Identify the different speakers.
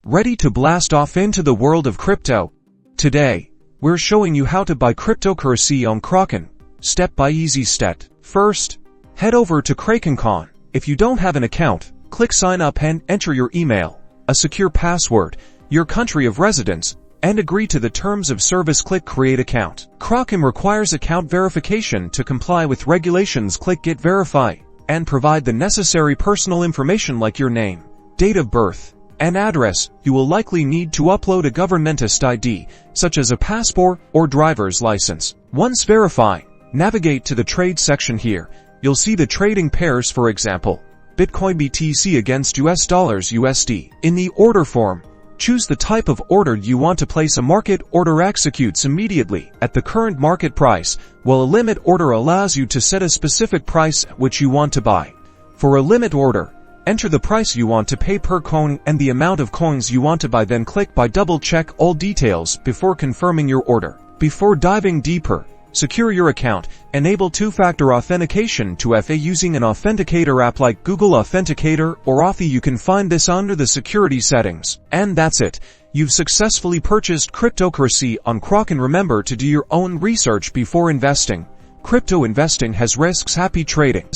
Speaker 1: Ready to blast off into the world of crypto? Today, we're showing you how to buy cryptocurrency on Kraken, step by easy step. First, head over to Kraken. If you don't have an account, click sign up and enter your email, a secure password, your country of residence, and agree to the terms of service. Click create account. Kraken requires account verification. To comply with regulations, click get verify and provide the necessary personal information like your name, date of birth, and address. You will likely need to upload a government ID, such as a passport or driver's license. Once verified, navigate to the trade section here. You'll see the trading pairs, for example, Bitcoin BTC against US dollars USD. In the order form, choose the type of order you want to place. A market order executes immediately at the current market price, while a limit order allows you to set a specific price at which you want to buy. For a limit order, enter the price you want to pay per coin and the amount of coins you want to buy, then click buy. Double check all details before confirming your order. Before diving deeper, secure your account. Enable two-factor authentication to FA using an authenticator app like Google Authenticator or Authy. You can find this under the security settings. And that's it. You've successfully purchased cryptocurrency on Kraken. Remember to do your own research before investing. Crypto investing has risks. Happy trading.